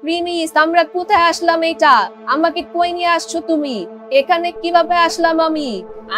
Premise, আমরা কোথায় আসলাম? এটা আমাকে কই নিয়ে আসছো তুমি? এখানে কিভাবে আসলাম আমি?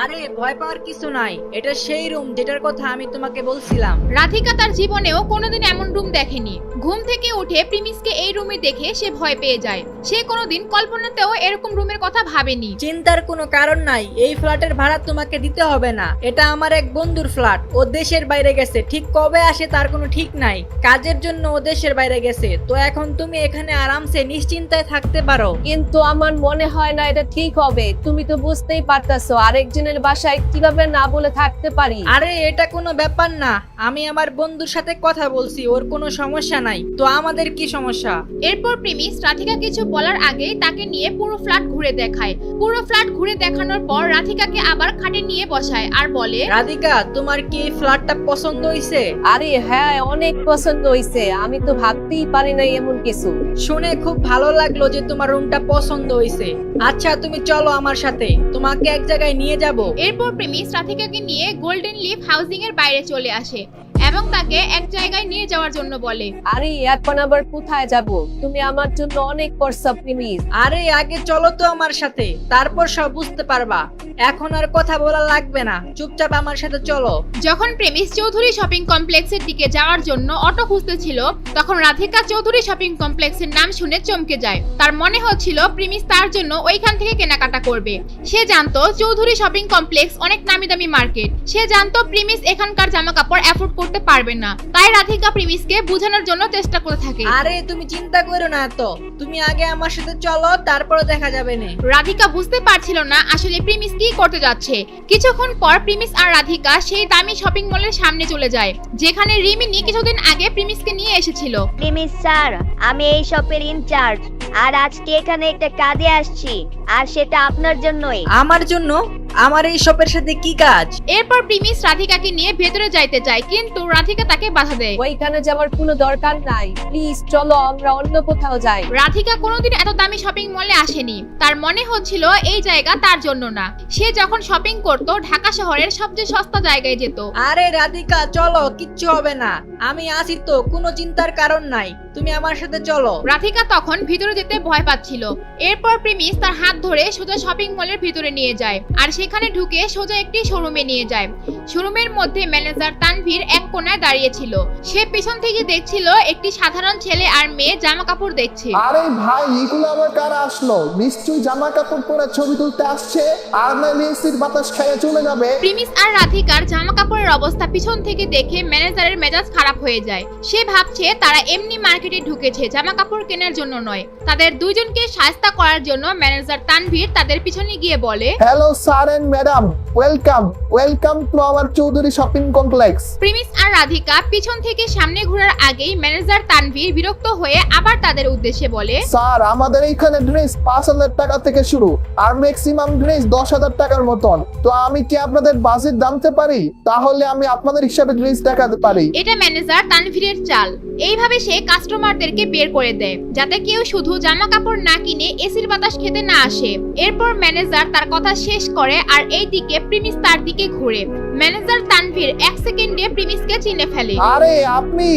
আরে ভয় পাওয়ার কিছু নাই, এটা সেই রুম যেটার কথা আমি তোমাকে বলছিলাম। রাধিকা তার জীবনেও কোনোদিন এমন রুম দেখেনি। ঘুম থেকে উঠে প্রিমিসকে এই রুমে দেখে সে ভয় পেয়ে যায়। সে কোনোদিন কল্পনাতেও এরকম রুমের কথা ভাবেনি। চিন্তার কোনো কারণ নাই, এই ফ্ল্যাটের ভাড়া তোমাকে দিতে হবে না। এটা আমার এক বন্ধুর ফ্ল্যাট, ও দেশের বাইরে গেছে, ঠিক কবে আসে তার কোনো ঠিক নাই। কাজের জন্য ও দেশের বাইরে গেছে, তো এখন তুমি এখানে আরামসে নিশ্চিন্তায় থাকতে পারো। কিন্তু আমার মনে হয় না এটা ঠিক হবে। তুমি তো বুঝতেই পারতাছো আরেকজনের বাসায় কিভাবে না বলে থাকতে পারি। আরে এটা কোনো ব্যাপার না, আমি আমার বন্ধুর সাথে কথা বলছি, ওর কোনো সমস্যা নাই। তো আমাদের কি সমস্যা? এরপর প্রিমিস রাধিকা কিছু বলার আগেই তাকে নিয়ে পুরো ফ্ল্যাট ঘুরে দেখায়। পুরো ফ্ল্যাট ঘুরে দেখানোর পর রাধিকাকে আবার খাটে নিয়ে বসায় আর বলে, রাধিকা, তোমার কি এই ফ্ল্যাটটা পছন্দ হইছে? আরে হ্যাঁ, অনেক পছন্দ হইছে। আমি তো ভাবতেই পারি না এমন কিছু। শুনে খুব ভালো লাগলো যে তোমার রুমটা পছন্দ হইছে। আচ্ছা তুমি চলো আমার সাথে, তোমাকে এক জায়গায় নিয়ে যাব। এরপর প্রিমিস রাধিকাকে নিয়ে গোল্ডেন লিফ হাউজিং এর বাইরে চলে আসে এবং তাকে এক জায়গায় নিয়ে যাওয়ার জন্য বলে। আরে এখন আবার কোথায় যাব? তুমি আমার জন্য অনেক করছো প্রিমিস। আরে আগে চলো তো আমার সাথে, তারপর সব বুঝতে পারবা। এখন আর কথা বলা লাগবে না, চুপচাপ আমার সাথে চলো। যখন প্রেমিস চৌধুরী শপিং কমপ্লেক্সের দিকে যাওয়ার জন্য অটো খুঁজতেছিল, তখন রাধিকা চৌধুরী শপিং কমপ্লেক্সের নাম শুনে চমকে যায়। তার মনে হচ্ছিল প্রেমিস তার জন্য ওইখান থেকে কেনাকাটা করবে। সে জানতো চৌধুরী শপিং কমপ্লেক্স অনেক নামি দামি মার্কেট। সে জানতো প্রেমিস এখানকার জামা কাপড় অ্যাফোর্ড করতে পারবে না। তাই রাধিকা প্রেমিসকে বোঝানোর জন্য চেষ্টা করতে থাকে। আরে তুমি চিন্তা করো না তো, তুমি আগে আমার সাথে চলো, তারপরে দেখা যাবে না। রাধিকা বুঝতে পারছিল না আসলে প্রিমিস কি করতে যাচ্ছে। কিছুক্ষণ পর প্রিমিস আর রাধিকা সেই দামি শপিং মলের সামনে চলে যায়, যেখানে রিমিনি কিছুদিন আগে প্রিমিসকে নিয়ে এসেছিল। প্রিমিস স্যার, আমি এই শপের ইনচার্জ, আর আজকে এখানে একটা কাজে আসছি, আর সেটা আপনার জন্যই। আমার জন্য? আমার এই শপের সাথে কি কাজ? এরপর প্রিমিস রাধিকাকে নিয়ে ভেতরে যাইতে চায়, কিন্তু রাধিকা তাকে বাধা দেয়। ওইখানে যাওয়ার কোনো দরকার নাই, প্লিজ চলো আমরা অন্য কোথাও যাই। রাধিকা কোনোদিন এত দামি শপিং মলে আসেনি। তার মনে হচ্ছিল এই জায়গা তার জন্য না। সে যখন শপিং করত ঢাকা শহরের সবচেয়ে সস্তা জায়গায় যেত। আরে রাধিকা চলো, কিচ্ছু হবে না, আমি আছি তো, কোনো চিন্তার কারণ নাই, তুমি আমার সাথে চলো। রাধিকা তখন ভিতরে যেতে ভয় পাচ্ছিল। এরপর প্রিমিস তার হাত ধরে সোজা শপিং মলের ভিতরে নিয়ে যায়, আর সেখানে ঢুকে সোজা একটি শোরুমে নিয়ে যায়। শোরুমের মধ্যে ম্যানেজার তানভীর এক কোণায় দাঁড়িয়ে ছিল। সে পিছন থেকে দেখছিল একটি সাধারণ ছেলে আর মেয়ে জামা কাপড় দেখছে। আরে ভাই, এগুলো আবার কারা আসলো? নিশ্চয়ই জামা কাপড় পরে ছবি তুলতে আসছে, আর নাইলে এসির বাতাস খেয়ে চলে যাবে। প্রিমিস আর রাধিকার জামা কাপড়ের অবস্থা পিছন থেকে দেখে ম্যানেজারের মেজাজ খারাপ হয়ে যায়। সে ভাবছে তারা এমনি মার্কেটে ঢুকেছে, জামা কাপড় কেনার জন্য নয়। তাদের দুইজনকে শায়েস্তা করার জন্য ম্যানেজার তানভীর তাদের পিছনে গিয়ে বলে, hello sir and madam, welcome to our Chowdhury shopping complex. প্রিমিস আর রাধিকা পিছন থেকে সামনে ঘোরার আগেই ম্যানেজার তানভীর বিরক্ত হয়ে আবার তাদের উদ্দেশ্যে বলে, স্যার আমাদের এইখানে ড্রেস 5,000 টাকা থেকে শুরু, আর ম্যাক্সিমাম ড্রেস 10,000 টাকার মতন। তো আমি কি আপনাদের বাজেট জানতে পারি? তাহলে আমি আপনাদের হিসাবে ড্রেস দেখাতে পারি। এটা ম্যানেজার তানভীরের চাল। এইভাবে সে কাস্টমারদেরকে বের করে দেয়, যাতে কেউ শুধু জামা কাপড় না কিনে এসির বাতাস খেতে না আসে। এরপর ম্যানেজার তার কথা শেষ করে আর এইদিকে প্রিমিস তার দিকে ঘুরে। ম্যানেজার তানভীর এক সেকেন্ডে প্রিমিসকে চিনে ফেলে। আরে আপনি,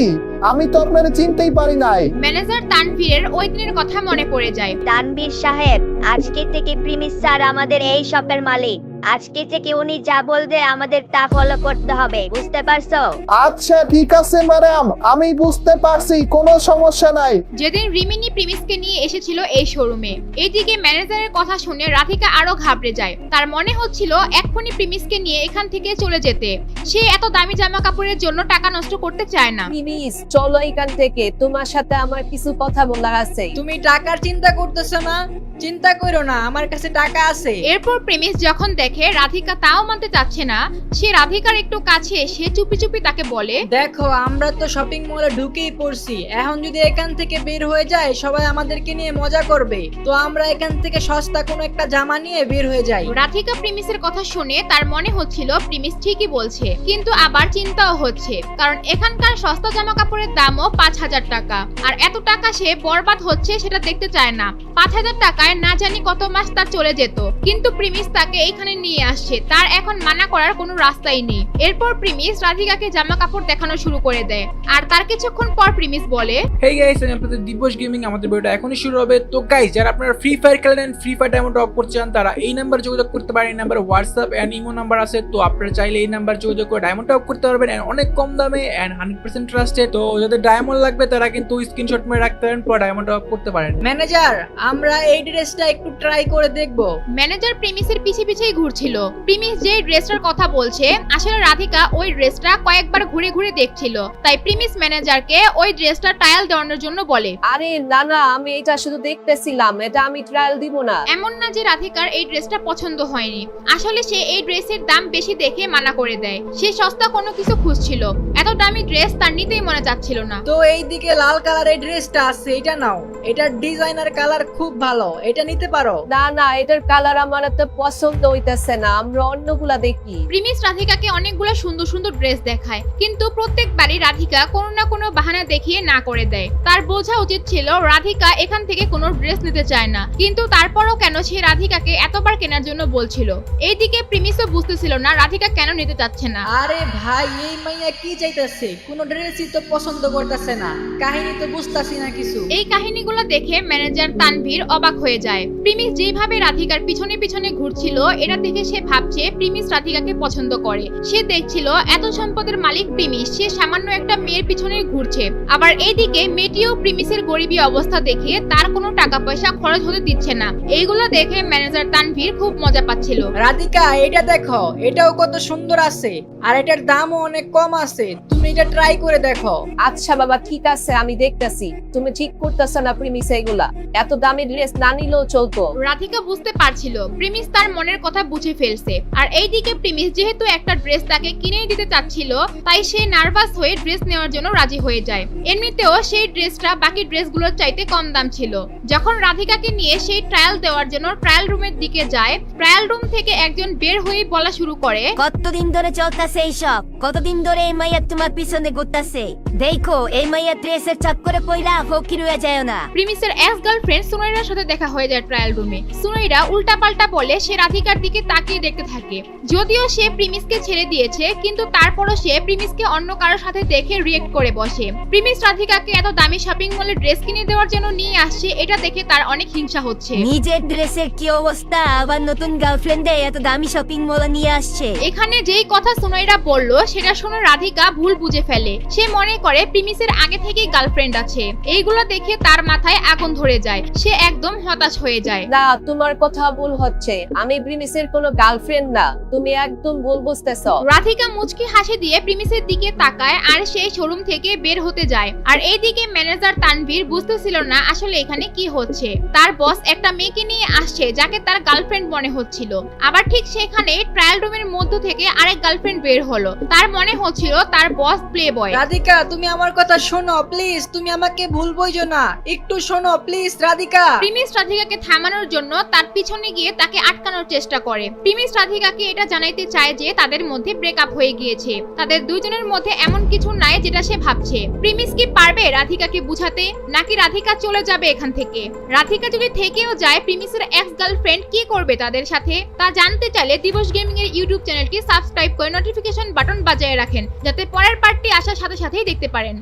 আমি তো আপনারে চিনতেই পারি নাই। ম্যানেজার তানভীরের ওই দিনের কথা মনে পড়ে যায়। তানভীর সাহেব, আজকে থেকে প্রিমিস স্যার আমাদের এই শপের মালিক। আজকে থেকে উনি যা বলবে আমাদের তা ফলো করতে হবে, বুঝতে পারছো? আচ্ছা ঠিক আছে ম্যাডাম, আমি বুঝতে পারছি, কোনো সমস্যা নাই। যেদিন রিমিনি প্রিমিসকে নিয়ে এসেছিল এই শোরুমে, এইদিকে ম্যানেজারের কথা শুনে রাধিকা আরো ঘাবড়ে যায়। তার মনে হচ্ছিল এক্ষুনি প্রিমিসকে নিয়ে এখান থেকে চলে যেতে। সে এত দামি জামা কাপড়ের জন্য টাকা নষ্ট করতে চায় না। প্লিজ চলো এখান থেকে, তোমার সাথে আমার কিছু কথা বলার আছে। তুমি টাকার চিন্তা করতেছো না? চিন্তা করো না, আমার কাছে টাকা আছে। এরপর প্রেমিস যখন দেখে রাধিকা তাও মানতে চাচ্ছে না, সে রাধিকার একটু কাছে এসে চুপি চুপি তাকে বলে, দেখো আমরা তো শপিং মলে ঢুকেই পড়ছি, এখন যদি এখান থেকে বের হয়ে যায় সবাই আমাদেরকে নিয়ে মজা করবে। তো আমরা এখান থেকে সস্তা কোনো একটা জামা নিয়ে বের হয়ে যাই। রাধিকা প্রিমিসের কথা শুনে তার মনে হচ্ছিল প্রিমিস ঠিকই বলছে, কিন্তু আবার চিন্তাও হচ্ছে, কারণ এখানকার সস্তা জামা কাপড়ের দামও 5,000 টাকা, আর এত টাকা সে বরবাদ হচ্ছে সেটা দেখতে চায় না। 5,000 টাকায় না জানি কত মাস তার চলে যেত, কিন্তু প্রিমিস তাকে এইখানে নিয়ে আসছে, তার এখন মানা করার কোনো রাস্তাই নেই। এরপর প্রিমিস রাধিকাকে জামা কাপড় দেখানো শুরু করে দেয়, আর তার কিছুক্ষণ পর প্রিমিস বলে, হেই গাইস, আমি আপনাদের দিবস গেমিং। আমাদের ভিডিওটা এখনই শুরু হবে। তো গাইস, যারা আপনারা ফ্রি ফায়ার খেলেন, ফ্রি ফায়ার ডায়মন্ড টপ করতে চান, তারা এই নাম্বার যোগাযোগ করতে পারেন। এই number WhatsApp and imo number আছে। তো আপনারা চাইলে এই নাম্বার যোগাযোগ করে ডায়মন্ড টপ করতে পারবেন and অনেক কম দামে এন্ড 100% ট্রাস্টেড। তো যাদের ডায়মন্ড লাগবে তারা কিন্তু স্ক্রিনশট মেরে রাখতে পারেন, পর ডায়মন্ড টপ করতে পারেন। ম্যানেজার, আমরা এই ড্রেসটা একটু ট্রাই করে দেখবো। ম্যানেজার প্রিমিসের পিছে পিছেই ঘুরছিল। প্রিমিস যে ড্রেসটার কথা বলছে, আসলে রাধিকা ওই ড্রেসটা কয়েকবার ঘুরে ঘুরে দেখছিল। তাই প্রিমিস ম্যানেজারকে ওই ড্রেসটা ট্রায়াল দেওয়ানোর জন্য বলে। আরে না না, আমি এটা শুধু দেখতেছিলাম, এটা আমি ট্রায়াল দিব না। এমন না যে রাধিকার এই ড্রেসটা পছন্দ হয়নি, আসলে সে এই ড্রেসের দাম বেশি দেখে মানা করে দেয়। সে সস্তা কোনো কিছু খুঁজছিল, এত দামি ড্রেস তার নিতেই মনে যাচ্ছিল না। তো এইদিকে লাল কালারের ড্রেসটা আছে, এটা নাও। এটার ডিজাইনার কালার খুব ভালো, এটা নিতে পারো। না না, এটার কালার আমার তো পছন্দ হইতেছে না, আমরা অন্যগুলা দেখি। প্রিমিস রাধিকাকে অনেকগুলো সুন্দর সুন্দর ড্রেস দেখায়, কিন্তু প্রত্যেকবারই রাধিকা কোনো না কোনো বাহানা দেখিয়ে না করে দেয়। তার বোঝা উচিত ছিল রাধিকা এখান থেকে কোনো ড্রেস নিতে চায় না, কিন্তু তারপরও কেন সে রাধিকাকে এতবার কেনার জন্য বলছিল। এইদিকে প্রিমিসও বুঝতেছিল না রাধিকা কেন নিতে চাচ্ছে না। আরে ভাই, এই মাইয়া কি চাইতেছে? কোনো ড্রেসই তো পছন্দ করতেছে না, কাহিনী তো বুঝতাছি না কিছু। এই কাহিনীগুলো দেখে ম্যানেজার তানভীর অবাক হয়ে যায়। প্রিমিস যেভাবে রাধিকার পিছনে পিছনে ঘুরছিল, এটা দেখে সে ভাবছে প্রিমিস রাধিকাকে পছন্দ করে। সে দেখছিল এত সম্পদের মালিক প্রিমিস, সে সামান্য একটা মেয়ের পিছনে ঘুরছে। আবার এইদিকে মেয়েটিও প্রিমিসের গরিবী অবস্থা দেখে তার কোনো টাকা পয়সা খরচ হতে দিচ্ছে না। এইগুলো দেখে ম্যানেজার তানভীর খুব মজা পাচ্ছিল। রাধিকা, এটা দেখো, এটাও কত সুন্দর আছে, আর এটার দামও অনেক কম আছে। তুমি এটা ট্রাই করে দেখো। আচ্ছা বাবা, ঠিক আছে, আমি দেখতেছি। তুমি ঠিক করতেছ না প্রিমিস, এগুলা এত দামি ড্রেস না নিলেও চলতো। রাধিকা বুঝতে পারছিল প্রিমিস তার মনের কথা বুঝে ফেলছে, আর এইদিকে প্রিমিস যেহেতু একটা ড্রেস তাকে কিনে দিতে চাচ্ছিল, তাই সে নার্ভাস হয়ে ড্রেস নেওয়ার জন্য রাজি হয়ে যায়। এমনিতেও সেই ড্রেসটা বাকি ড্রেসগুলোর চাইতে কম দাম ছিল। যখন রাধিকাকে নিয়ে সেই ট্রায়াল দেওয়ার জন্য ট্রায়াল রুমের দিকে যায়, ট্রায়াল রুম থেকে একজন বের হয়ে বলা শুরু করে, কতদিন ধরে চলতেছে এইসব? কতদিন ধরে এই মাইয়া তোমার পিছনে ঘুরতেছে? দেখো, এই মাইয়া ড্রেসের চক্করে পইরা ফকির হয়ে যায় না। প্রিমিসের এক্স গার্লফ্রেন্ড সুনাইরার সাথে দেখা হয়ে যায় ট্রায়াল রুমে। সুনাইরা উল্টাপাল্টা বলে সে রাধিকার দিকে তাকিয়ে দেখতে থাকে। যদিও সে প্রিমিসকে ছেড়ে দিয়েছে, কিন্তু তারপরও সে প্রিমিসকে অন্য কারোর সাথে দেখে রিয়েক্ট করে বসে। প্রিমিস রাধিকাকে এত দামি শপিং মলে ড্রেস কিনে দেওয়ার জন্য নিয়ে আসছে, এটা দেখে তার অনেক হিংসা হচ্ছে। নিজের ড্রেসের কি অবস্থা, আবার নতুন গার্লফ্রেন্ডে এত দামি শপিং মলে নিয়ে আসছে। এখানে যেই কথা সুনাইরা বলল সেটা শুনে রাধিকা ভুল বুঝে ফেলে। সে মনে করে প্রিমিসের আগে থেকেই গার্লফ্রেন্ড আছে। এইগুলো দেখে তার মাথায় আগুন ধরে যায়, সে একদম হতাশ হয়ে যায়। না, তোমার কথা ভুল হচ্ছে, আমি প্রিমিসের কোনো গার্লফ্রেন্ড না, তুমি একদম ভুল বুঝতেছ। রাধিকা মুচকি হাসি দিয়ে প্রিমিসের দিকে তাকায় আর সেই শোরুম থেকে বের হতে যায়। আর এইদিকে ম্যানেজার তানভীর বুঝতেছিল না আসলে এখানে কি হচ্ছে। তার বস একটা মেয়েকে নিয়ে আসছে যাকে তার গার্লফ্রেন্ড মনে হচ্ছিল। আবার ঠিক সেখানে ট্রায়াল রুমের মধ্য থেকে আরেক গার্লফ্রেন্ড বের হলো। তার মনে হচ্ছিল তার বস প্লে বয়। রাধিকা, তুমি আমার কথা শোনো প্লিজ, তুমি আমাকে ভুল বুঝো না, একটু শোনো প্লিজ রাধিকা। প্রিমিস রাধিকাকে থামানোর জন্য তার পিছনে গিয়ে তাকে আটকানোর চেষ্টা করে। প্রিমিস রাধিকাকে এটা জানাইতে চায় যে তাদের মধ্যে ব্রেকআপ হয়ে গিয়েছে, তাদের দুইজনের মধ্যে এমন কিছু নাই যেটা সে ভাবছে। প্রিমিস কি পারবে রাধিকাকে বুঝাতে, নাকি রাধিকা চলে যাবে এখান থেকে? রাধিকা যদি থেকেও যায়, প্রিমিসের এক্স গার্লফ্রেন্ড কি করবে তাদের সাথে? তা জানতে চাইলে দিবস গেমিং এর ইউটিউব চ্যানেলটি সাবস্ক্রাইব করে নোটিফিকেশন বাটন বাজিয়ে রাখেন, যাতে পরের পার্টটি আসার সাথে সাথেই দেখতে পারেন।